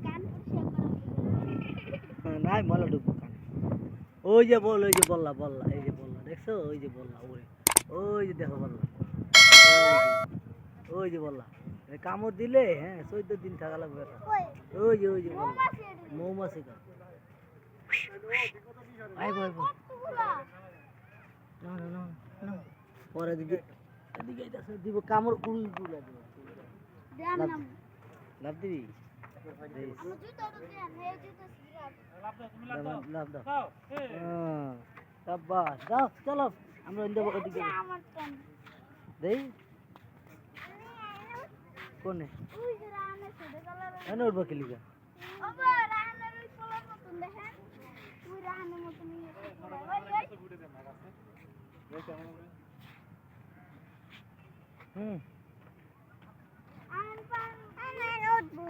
কান পরিষ্কার করা নাই মলা ঢুকবো কানে ওই যে বল ওই যে বললা বললা এই যে বললা দেখছো ওই যে বললা ওরে ওই যে দেখো বললা ওই যে বললা কামড় দিলে হ্যাঁ 14 দিন থাকা লাগবে এটা। কই ওই যে বললা মৌমাছি কা আইবো আইবো কতগুলা না না না না পরে দিদি এদিকে আইতাছে দিব কামড় উল্টুলা দিব দেন নাম লাভ দিবি দেই। আমি জুতো তো দেন এই জুতো সিরাপ লাভ দাও সাব্বাস দাও চলো আমরা ওদিকে যাই। আমার টান দেই কোনে ওই যে রানের সাথে কালার এনে উঠবো কি লিগা ওবা রানের ওই পোলার মতন দেখেন ওই রানের মতন ইয়ে করে। ওই হুম আন পান আন উঠবো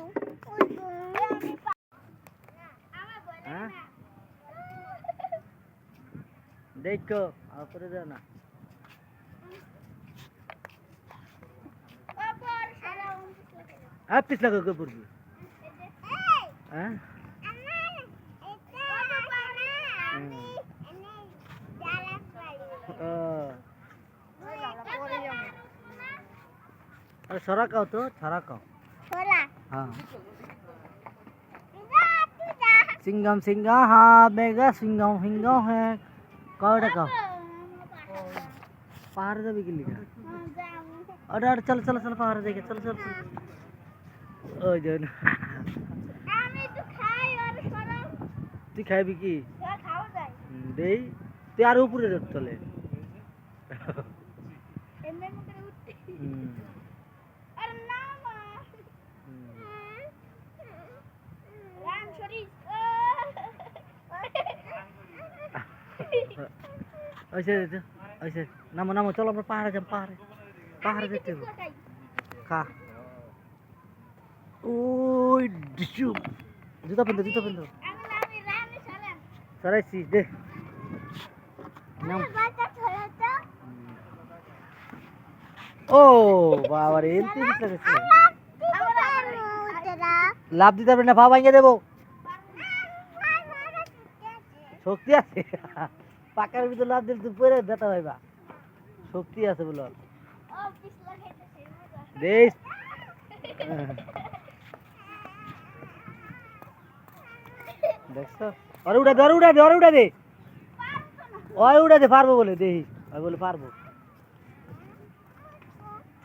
উঠবো আমি পা আমার বলে হ্যাঁ না দেখো আপরে যাও না ওপর সারা আর পিছলা কই পড়বি হ্যাঁ अरे सरा का तो छरा का हाँ सिंगम सिंगा हाँ बेगा सिंगम सिंगम है कौड़ा का पहाड़ दबी के लिए अरे अरे चल चल चल पहाड़ देखे चल चल चल ओ जो তুই খাইবি কি দেই তুই আর উপরে চলে ওইসে নামো নামো চলো আমরা পাহাড়ে যাম পাহাড়ে পাহাড়ে যেতে হবে খা ওই ডিসুম জুতা পিন্ধো সরাইছি দে নাম ও বাবা রে এমতি দিতে গেছে লাভ দিতে পারবে না পা ভাঙিয়ে দেবো শক্তি আছে পাকার ভিতর লাভ দিলে তুই পরে ব্যথা পাইবা শক্তি আছে বলো দেশ দেখছো আরে উড়া দে উড়া দে পারবো বলে দেহি আমি বলে পারবো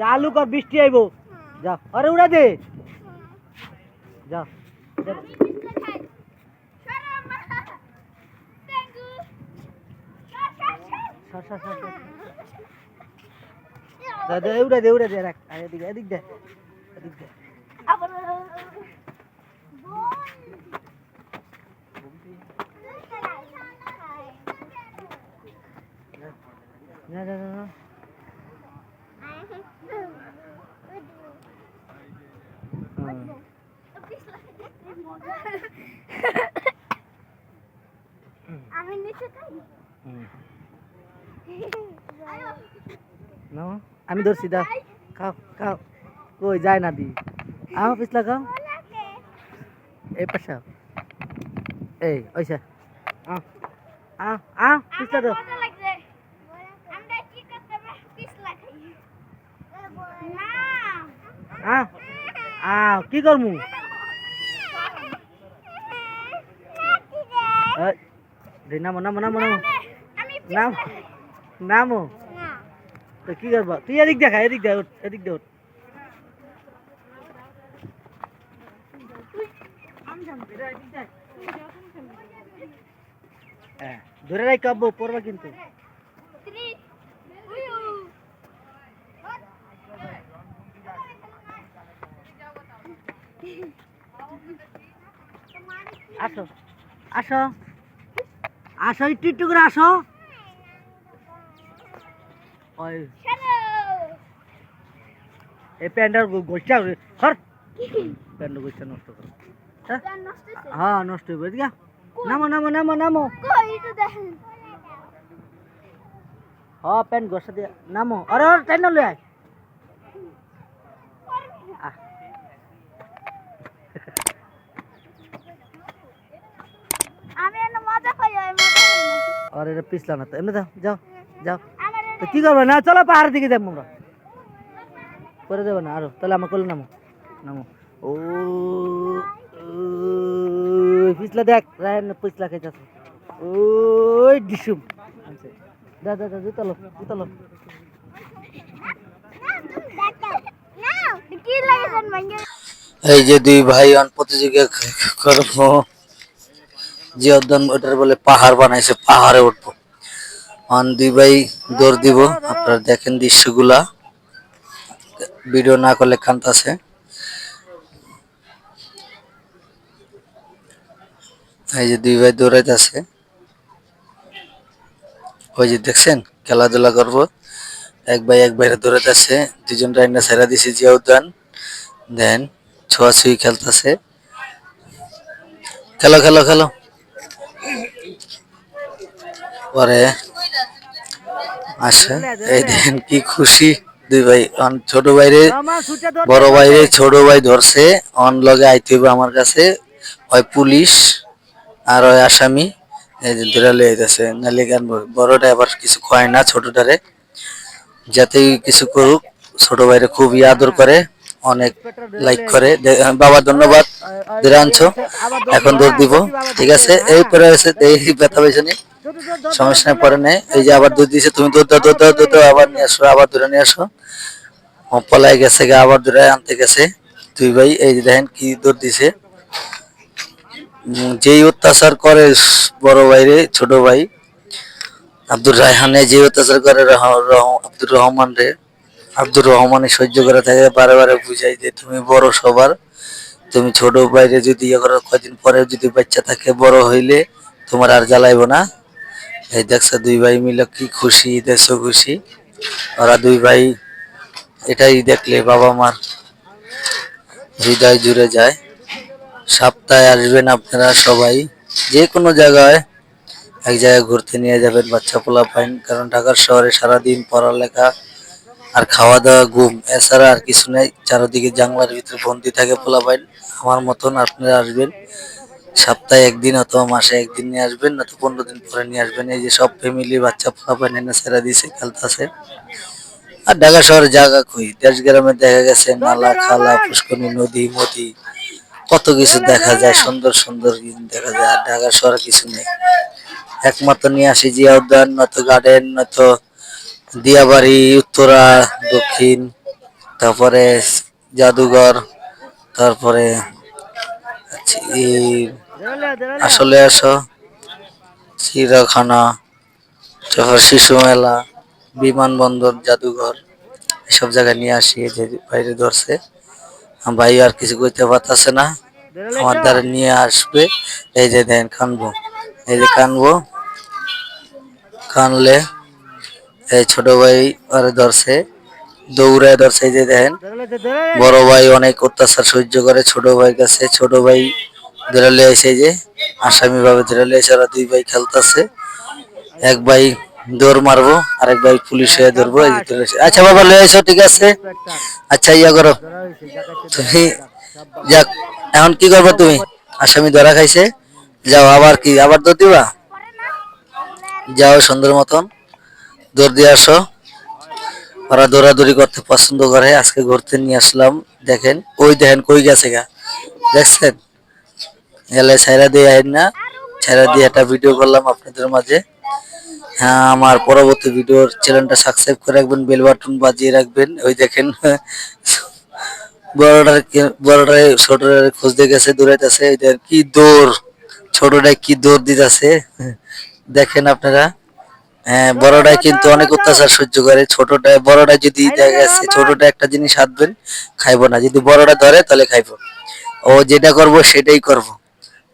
চালু কর বৃষ্টি আইবো যা আরে উড়া দে যা উড়া দে রাখ এদিক দে না না না না আমি নিচে খাই না আমি ধরছি দাও খাও খাও কই যায় না দি আমার পিছলা খাও এই পাশা এই ওইসা আ আ আ পিছলা দাও মজা লাগছে আমরা কি করতে হবে পিছলা খাই না আ আ কি করমু এই নামো আমি নাম নামো না তো কি করবা তুই এদিক দেখা এদিক দে উঠ হ্যাঁ ধরে রাখ কাব্য পড়বা কিন্তু আসো আসো আসো একটু করে আসো ওই এই প্যান্ডার গোষ্ঠটা হর প্যান্ডার গোষ্ঠটা নষ্ট করো হ্যাঁ নষ্ট হইব এদিকে নামো নামো নামো নামো কই একটু দেখেন প্যান্ট ঘষা দিয়ে নামো আরে ওর টাইম লয়ে আয় আহ। আমি এনে মজা পাই আমি মজা পাই না আর এটা পিছলা না তো এমনি দাও যাও যাও আমার তো কি করবে না চলো পাহাড়ের দিকে যাবো আমরা করে দেবো না আরো তাহলে আমার করলে নামো নামো ও পিছলা দেখ রায়ন পিছলা খাইতেছে ওই ডিসুম দা দা দা জুতালো জুতালো না কি লাগেছেন ভাঙ্গে এই যে দুই ভাই অন প্রতিযোগিতা করবো যে উদ্যান ওটার বলে পাহাড় বানাইছে পাহাড়ে উঠবো অন দুই ভাই দৌড় দিব আপনারা দেখেন দৃশ্যগুলা ভিডিও না করলে কান্তাছে এই যে দুই ভাই দৌড়াইতেছে ওই যে দেখছেন খেলাধুলা করবো এক ভাইরে দৌড়াইতেছে দুজন রাইনা ছেড়া দিছে জিয়া উদ্যান দেন ছোঁয়াছুঁই খেলতেছে খেলো খেলো খেলো পরে আসে এই দেখেন কি খুশি দুই ভাই ছোট ভাইরে আমার ছুটে ধর বড় ভাইরে ছোট ভাই ধরছে অন লগে আইতে হবে আমার কাছে হয় পুলিশ আর ওই আসামি এই যে ধরে লয়ে যাচ্ছে নালে গান বড়টা আবার কিছু কয় না ছোটটারে যাতে কিছু করুক ছোট ভাইরে খুব আদর করে অনেক লাইক করে বাবা ধন্যবাদ ধরে আনছো এখন দৌড় দিব ঠিক আছে এই পরে আছে এই ব্যথা পেয়েছে সমস্যা নেই পরে নেই এই যে আবার দুধ দিছে তুমি দুধ দাও দুধ দাও দুধ দাও আবার নিয়ে আসো আবার ধরে নিয়ে আসো পলাই গেছে গা আবার ধরে আনতে গেছে দুই ভাই এই যে দেখেন কি দুধ দিছে যেই অত্যাচার করে বড় ভাইরে ছোট ভাই আব্দুর রায়হানে যে অত্যাচার করে আব্দুর রহমান রে আব্দুর রহমানে সহ্য করে থাকে বারে বারে বুঝাই যে তুমি বড় সবার তুমি ছোট ভাইরে যদি ইয়ে করো কয়দিন পরে যদি বাচ্চা থাকে বড় হইলে তোমার আর জ্বালাইবো না এই দেখছো দুই ভাই মিলে কি খুশি দেশো খুশি ওরা দুই ভাই এটাই দেখলে বাবা মার হৃদয় জুড়ে যায় সপ্তাহে আসবেন আপনারা সবাই যে কোনো জায়গায় এক জায়গায় ঘুরতে নিয়ে যাবেন বাচ্চা পোলা পাইন কারণ ঢাকার শহরে সারাদিন পড়ালেখা আর খাওয়া দাওয়া ঘুম এছাড়া আর কিছু নেই চারদিকে জানলার ভিতরে বন্দি থাকে পোলা পাইন আমার মতন আপনারা আসবেন সপ্তাহে একদিন অথবা মাসে একদিন নিয়ে আসবেন না তো 15 দিন পরে নিয়ে আসবেন এই যে সব ফ্যামিলি বাচ্চা পোলা পাইন এনে ছেড়ে দিয়েছে খেলতেছে আর ঢাকা শহরে জায়গা কই দেশ গ্রামে দেখা গেছে নালা খালা পুষ্করণী নদী মতি কত কিছু দেখা যায় সুন্দর সুন্দর দেখা যায় আর ঢাকা শহরে কিছু নেই একমাত্র নিয়ে আসি জিয়া উদ্যান নয়তো গার্ডেন নয়তো দিয়াবাড়ি উত্তরা দক্ষিণ তারপরে জাদুঘর তারপরে আসলে আসো চিড়িয়াখানা তারপর শিশু মেলা বিমানবন্দর জাদুঘর এসব জায়গায় নিয়ে আসি এই যে বাইরে ধরছে ভাই আর কিছু করতে পারতেছে না আমার দ্বারা নিয়ে আসবে এই যে দেন কানবো এই যে কানবো কানলে এই ছোট ভাই আরে ধরছে দৌড়ায় ধরছে এই যে দেখেন বড় ভাই অনেক অত্যাচার সহ্য করে ছোট ভাই কাছে ছোট ভাই ধরে লিয়ে এসে যে আসামি ভাবে ধরে লিয়ে এসে ওরা দুই ভাই খেলতেছে এক ভাই দৌড় মারবো আরেক ভাই পুলিশ হয়ে ধরবো এই যে ধরে এসে। আচ্ছা বাবা লিয়ে এসো ঠিক আছে আচ্ছা ইয়া করো তুমি যাক এখন কি করবো তুমি আসামি ধরা খাইছে যাও আবার কি আবার দৌড় দিবা যাও সুন্দর মতন দৌড় দিয়ে আসো ওরা দৌড়াদৌড়ি করতে পছন্দ করে আজকে ঘুরতে নিয়ে আসলাম দেখেন ওই দেখেন কই গেছে গা দেখছেন এলে ছাইরা দিয়ে আইন না ছাইরা দিয়ে একটা ভিডিও করলাম আপনাদের মাঝে হ্যাঁ আমার পরবর্তী ভিডিওর চ্যানেলটা সাবস্ক্রাইব করে রাখবেন বেল বাটন বাজিয়ে রাখবেন ওই দেখেন বড়টারে ছোটটারে খুঁজতে গেছে দৌড়াইতেছে কি দৌড় ছোটটাই কি দৌড় দিতেছে দেখেন আপনারা হ্যাঁ বড়টাই কিন্তু অনেক অত্যাচার সহ্য করে ছোটটা বড়টা যদি দেখা গেছে ছোটটা একটা জিনিস হাতবেন খাইবো না যদি বড়টা ধরে তাহলে খাইবো ও যেটা করব সেটাই করব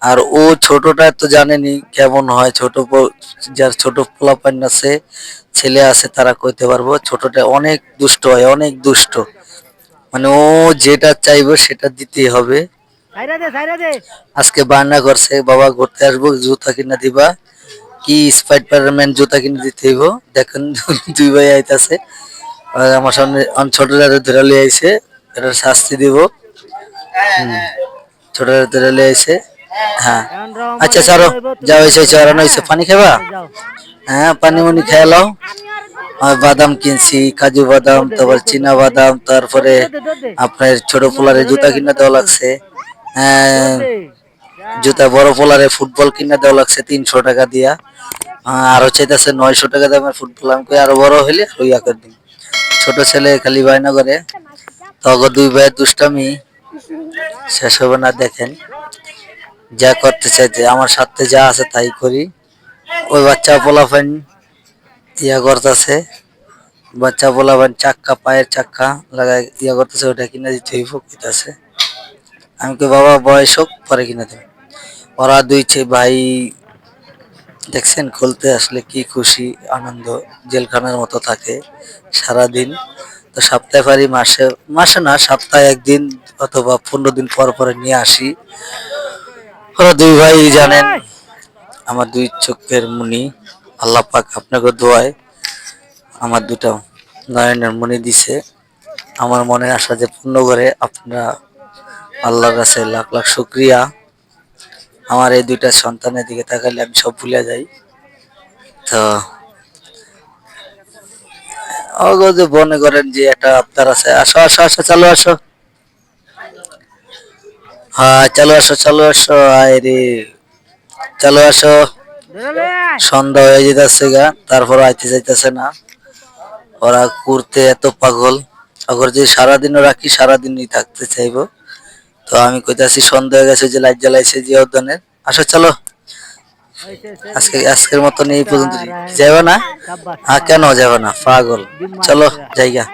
আর ও ছোটটা তো জানেনি কেমন হয় যার ছোট পোলাপান আছে ছেলে আছে তারা কইতে পারবো ছোটটা অনেক দুষ্ট হয় অনেক দুষ্ট মানে ও যেটা চাইবো সেটা দিতেই হবে সাইরা দে আজকে বায়না করছে বাবা ঘুরতে আসবো জুতা কিনা দিবা কি স্পাইডারম্যান জুতা কিনে দিতে হইব দেখেন দুই ভাই আইতাছে আর আমার সামনে ছোট দাদা ধরে লিয়ে আইছে এটার শাস্তি দিব ছোট দাদা ধরে লিয়ে আইছে হ্যাঁ এখন রহমান আচ্ছা ছাড়ো যা হয়েছে চড়ানো হয়েছে পানি খাবা যাও হ্যাঁ পানি মুনি খেয়ে লাও আমি ওর গতি আর বাদাম কিনছি কাজু বাদাম তারপর চীনা বাদাম তারপরে দে আপনার ছোট পোলারে জুতা কিনে দেওয়া লাগছে হ্যাঁ দে জুতা বড় পোলারে ফুটবল কিনে দেওয়া লাগছে 300 টাকা দিয়া আরো চাইতেছে 900 টাকা দামের ফুটবল আমি কই আরো বড় হইলে লইয়া করে দিন ছোট ছেলে খালি বায়না করে তখন দুই ভাই দুষ্টামি শেষ হবে না দেখেন যা করতে চাইতে আমার সাথে যা আছে তাই করি ওই বাচ্চা পোলাপান ইয়া করতেছে বাচ্চা পোলাপান চাক্কা পায়ের চাক্কা লাগাই ইয়া করতেছে ওটা কিনে দিতে হইব কইতাছে আমি কই বাবা বয়স হোক পরে কিনে দেব ওরা ভাই দেখছেন খুলতে আসলে কি খুশি আনন্দ জেলখানার মতো থাকে সারাদিন তো সপ্তাহে পারি মাসে মাসে না সপ্তাহে একদিন অথবা 15 দিন পর পরে নিয়ে আসি ওরা দুই ভাই জানেন আমার দুই চোখের মনি আল্লাহ পাক আপনাকে দোয়ায় আমার দুটো নয়নের মনি দিছে আমার মনে আশা যে পূর্ণ করে আপনারা আল্লাহর কাছে লাখ লাখ শুকরিয়া আমার এই দুইটা সন্তানের দিকে তাকালে আমি সব ভুলে যাই তো যে মনে করেন যে একটা আপনার আছে আসো আসো আসো চলো আসো হ্যাঁ চলো আসো আয় রে চলো আসো ধরে সন্ধ্যা হয়ে যেতেছে গা তারপর আইতে যাইতেছে না ওরা ঘুরতে এত পাগল আগর যে সারাদিনও রাখি সারাদিনই থাকতে চাইবো তো আমি কইতাছি সন্ধ্যা হয়ে গেছে যে লাইট জ্বালাইছে যে উদ্যানের আসো চলো আজকের মতন এই পর্যন্ত যাবে না সাব্বাস কেন যাবে না পাগল চলো জায়গা